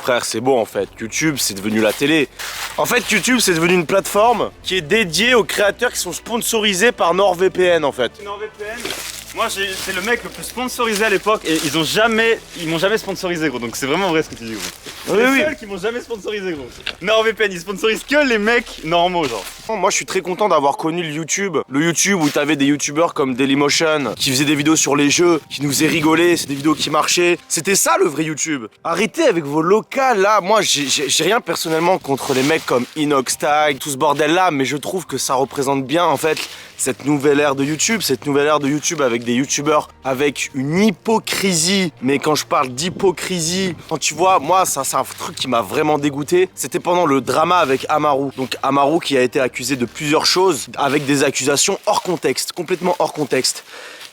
Frère, c'est bon en fait. YouTube, c'est devenu la télé. En fait, YouTube, c'est devenu une plateforme qui est dédiée aux créateurs qui sont sponsorisés par NordVPN en fait. NordVPN, moi c'est le mec le plus sponsorisé à l'époque et ils m'ont jamais sponsorisé gros, donc c'est vraiment vrai ce que tu dis gros. Oui, les seuls qui m'ont jamais sponsorisé gros. NordVPN, ils sponsorisent que les mecs normaux genre. Moi je suis très content d'avoir connu le YouTube où t'avais des youtubeurs comme Dailymotion qui faisaient des vidéos sur les jeux, qui nous faisaient rigoler, c'est des vidéos qui marchaient. C'était ça le vrai YouTube. Arrêtez avec vos locales là, moi j'ai rien personnellement contre les mecs comme Inoxtag, tout ce bordel là, mais je trouve que ça représente bien en fait cette nouvelle ère de YouTube, avec des youtubeurs avec une hypocrisie. Mais quand je parle d'hypocrisie, quand tu vois, moi ça c'est un truc qui m'a vraiment dégoûté, c'était pendant le drama avec Amaru. Donc Amaru qui a été accusé de plusieurs choses avec des accusations hors contexte, complètement hors contexte.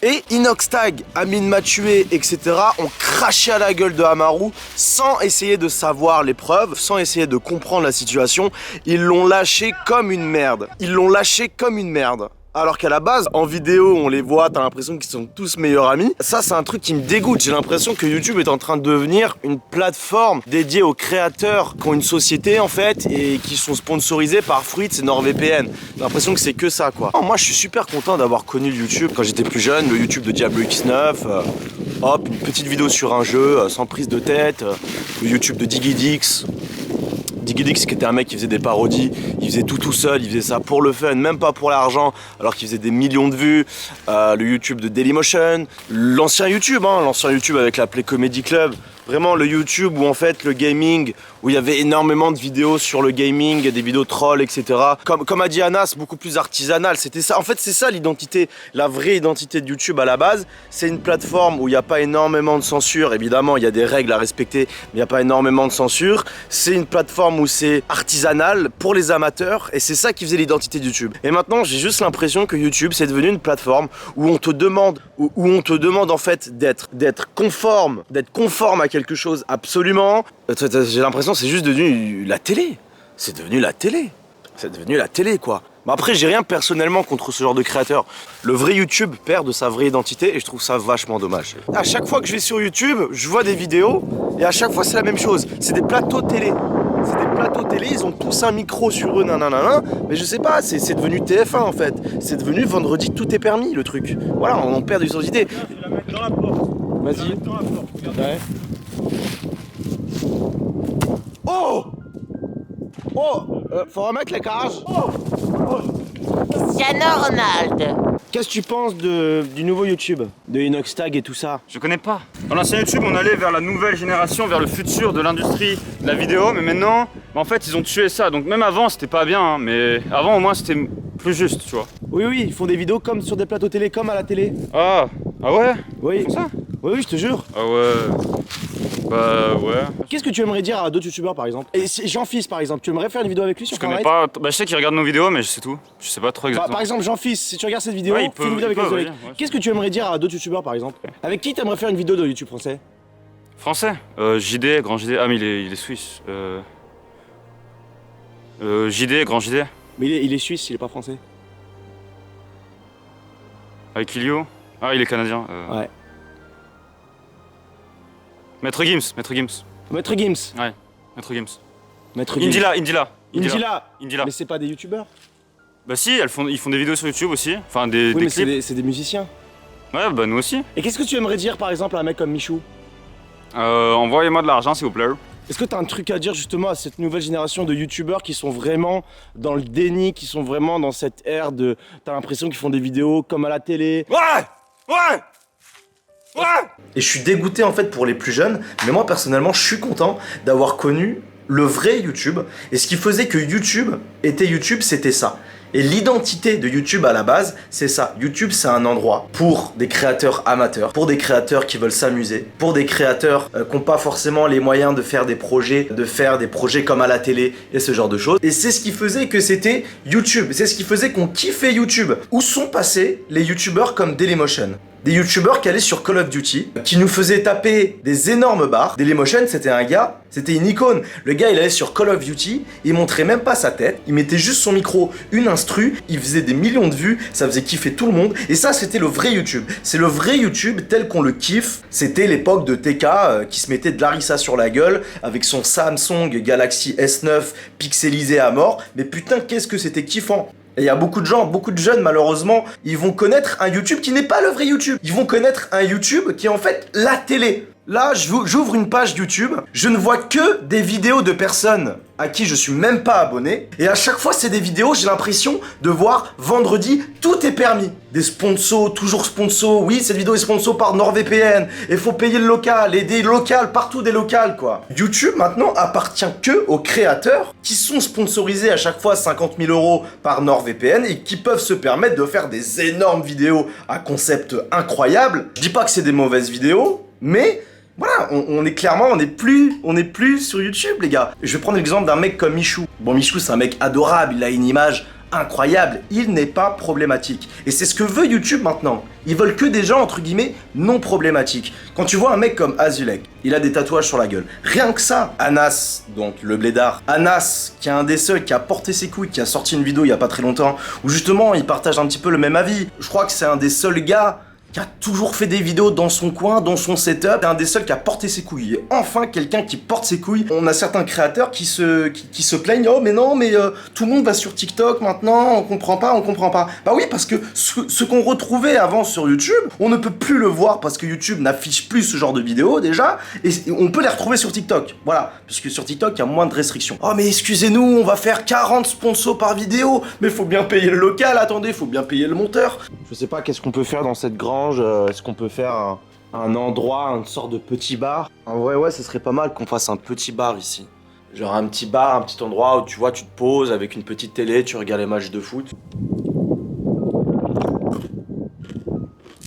Et Inoxtag, Amine Mathieu, etc. ont craché à la gueule de Amaru sans essayer de savoir les preuves, sans essayer de comprendre la situation. Ils l'ont lâché comme une merde. Alors qu'à la base, en vidéo, on les voit, t'as l'impression qu'ils sont tous meilleurs amis. Ça, c'est un truc qui me dégoûte. J'ai l'impression que YouTube est en train de devenir une plateforme dédiée aux créateurs qui ont une société, en fait, et qui sont sponsorisés par Fruits et NordVPN. J'ai l'impression que c'est que ça, quoi. Moi, je suis super content d'avoir connu le YouTube quand j'étais plus jeune, le YouTube de Diablo X9. Hop, une petite vidéo sur un jeu, sans prise de tête. Le YouTube de Digidix. Digidix qui était un mec qui faisait des parodies, il faisait tout seul, il faisait ça pour le fun, même pas pour l'argent, alors qu'il faisait des millions de vues. Le YouTube de Dailymotion, l'ancien YouTube avec la Play Comedy Club. Vraiment le YouTube où en fait le gaming, où il y avait énormément de vidéos sur le gaming, des vidéos trolls, etc. Comme a dit Anas, beaucoup plus artisanal. C'était ça. En fait, c'est ça l'identité, la vraie identité de YouTube à la base. C'est une plateforme où il n'y a pas énormément de censure. Évidemment, il y a des règles à respecter, mais il n'y a pas énormément de censure. C'est une plateforme où c'est artisanal pour les amateurs et c'est ça qui faisait l'identité de YouTube. Et maintenant, j'ai juste l'impression que YouTube, c'est devenu une plateforme où on te demande, en fait d'être conforme à quelque chose absolument. J'ai l'impression que c'est juste devenu la télé. C'est devenu la télé quoi. Mais après j'ai rien personnellement contre ce genre de créateur. Le vrai YouTube perd de sa vraie identité et je trouve ça vachement dommage. À chaque fois que je vais sur YouTube, je vois des vidéos et à chaque fois c'est la même chose. C'est des plateaux télé. Ils ont tous un micro sur eux, nanana, mais je sais pas, c'est devenu TF1 en fait. C'est devenu vendredi tout est permis le truc. Voilà, on perd de son idée. Je vais la mettre dans la porte. Vas-y. Dans la porte, regarde. Ouais. Oh! Faut remettre les cages. Cristiano Ronaldo. Qu'est-ce que tu penses du nouveau YouTube, de Inoxtag et tout ça? Je connais pas. Dans l'ancien YouTube, on allait vers la nouvelle génération, vers le futur de l'industrie de la vidéo, mais maintenant, en fait, ils ont tué ça. Donc même avant, c'était pas bien, hein, mais avant au moins, c'était plus juste, tu vois. Oui, ils font des vidéos comme sur des plateaux télé, comme à la télé. Ah ouais? Oui. Ils font ça? Oui, je te jure. Ah ouais. Bah ouais. Qu'est-ce que tu aimerais dire à d'autres youtubeurs par exemple? Et Jean-Fils par exemple, tu aimerais faire une vidéo avec lui sur Je connais Fortnite? pas. Bah je sais qu'ils regardent nos vidéos, mais c'est tout. Je sais pas trop exactement. Par exemple Jean-Fils, si tu regardes cette vidéo, Ouais, fais une vidéo avec peut, lui. ouais. Qu'est-ce que tu aimerais dire à d'autres youtubeurs par exemple? Avec qui t'aimerais faire une vidéo de YouTube français? Français? JD, grand JD. Ah mais il est suisse. JD, grand JD. Mais il est suisse, il est pas français. Avec Ilio? Ah il est canadien. Ouais. Maître Gims. Maître Gims. Ouais, Maître Gims. Maître Gims. Indila. Mais c'est pas des youtubeurs. Bah si, ils font des vidéos sur YouTube aussi. Enfin des Oui, mais clips. c'est des musiciens. Ouais, bah nous aussi. Et qu'est-ce que tu aimerais dire par exemple à un mec comme Michou? Envoyez-moi de l'argent s'il vous plaît. Est-ce que t'as un truc à dire justement à cette nouvelle génération de youtubeurs qui sont vraiment dans le déni, qui sont vraiment dans cette ère de... T'as l'impression qu'ils font des vidéos comme à la télé? Ouais. Et je suis dégoûté en fait pour les plus jeunes, mais moi personnellement je suis content d'avoir connu le vrai YouTube. Et ce qui faisait que YouTube était YouTube, c'était ça. Et l'identité de YouTube à la base, c'est ça. YouTube, c'est un endroit pour des créateurs amateurs, pour des créateurs qui veulent s'amuser, pour des créateurs qui n'ont pas forcément les moyens de faire des projets comme à la télé et ce genre de choses. Et c'est ce qui faisait que c'était YouTube. C'est ce qui faisait qu'on kiffait YouTube. Où sont passés les YouTubeurs comme Dailymotion? des youtubeurs qui allaient sur Call of Duty, qui nous faisaient taper des énormes barres. Dailymotion, c'était un gars, c'était une icône. Le gars, il allait sur Call of Duty, il montrait même pas sa tête, il mettait juste son micro, une instru, il faisait des millions de vues, ça faisait kiffer tout le monde. Et ça, c'était le vrai YouTube. C'est le vrai YouTube tel qu'on le kiffe. C'était l'époque de TK qui se mettait de Larissa sur la gueule avec son Samsung Galaxy S9 pixelisé à mort. Mais putain, qu'est-ce que c'était kiffant. Et il y a beaucoup de gens, beaucoup de jeunes malheureusement, ils vont connaître un YouTube qui n'est pas le vrai YouTube. Ils vont connaître un YouTube qui est en fait la télé. Là, j'ouvre une page YouTube, je ne vois que des vidéos de personnes à qui je suis même pas abonné. Et à chaque fois, c'est des vidéos, j'ai l'impression de voir vendredi, tout est permis. Des sponsors, toujours sponsors. Oui, cette vidéo est sponsor par NordVPN. Il faut payer le local, et des locales, partout des locales, quoi. YouTube, maintenant, appartient que aux créateurs qui sont sponsorisés à chaque fois 50 000 € par NordVPN et qui peuvent se permettre de faire des énormes vidéos à concept incroyable. Je dis pas que c'est des mauvaises vidéos, mais... voilà, on est clairement, on n'est plus sur YouTube, les gars. Je vais prendre l'exemple d'un mec comme Michou. Bon, Michou, c'est un mec adorable, il a une image incroyable, il n'est pas problématique. Et c'est ce que veut YouTube maintenant. Ils veulent que des gens, entre guillemets, non problématiques. Quand tu vois un mec comme Azulek, il a des tatouages sur la gueule. Rien que ça. Anas, donc le blédard. Anas, qui est un des seuls qui a porté ses couilles, qui a sorti une vidéo il y a pas très longtemps, où justement, il partage un petit peu le même avis. Je crois que c'est un des seuls gars qui a toujours fait des vidéos dans son coin, dans son setup. C'est un des seuls qui a porté ses couilles. Et enfin, quelqu'un qui porte ses couilles. On a certains créateurs qui se plaignent. Oh, mais non, mais tout le monde va sur TikTok maintenant, on comprend pas. Bah oui, parce que ce qu'on retrouvait avant sur YouTube, on ne peut plus le voir parce que YouTube n'affiche plus ce genre de vidéos déjà. Et on peut les retrouver sur TikTok. Voilà. Parce que sur TikTok, il y a moins de restrictions. Oh, mais excusez-nous, on va faire 40 sponsors par vidéo. Mais faut bien payer le local, attendez, faut bien payer le monteur. Je sais pas qu'est-ce qu'on peut faire dans cette grange. Est-ce qu'on peut faire un endroit, une sorte de petit bar? En vrai, ouais, ce serait pas mal qu'on fasse un petit bar ici. Genre un petit bar, un petit endroit où tu vois, tu te poses avec une petite télé, tu regardes les matchs de foot.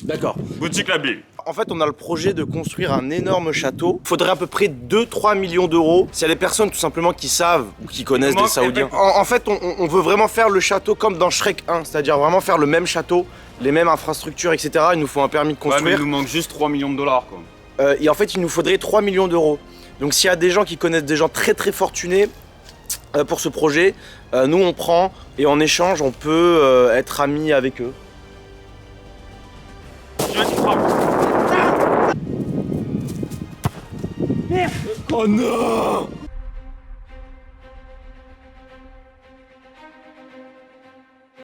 D'accord. Boutique La Bille. En fait, on a le projet de construire un énorme château. Il faudrait à peu près 2-3 millions d'euros. S'il y a des personnes tout simplement qui savent ou qui connaissent des Saoudiens. En fait, on veut vraiment faire le château comme dans Shrek 1, c'est-à-dire vraiment faire le même château, les mêmes infrastructures, etc. Il nous faut un permis de construire. Ouais, mais il nous manque juste 3 millions de dollars, quoi. Et en fait, il nous faudrait 3 millions d'euros. Donc s'il y a des gens qui connaissent des gens très très fortunés pour ce projet, nous on prend et en échange, on peut être amis avec eux. Merde. Oh non!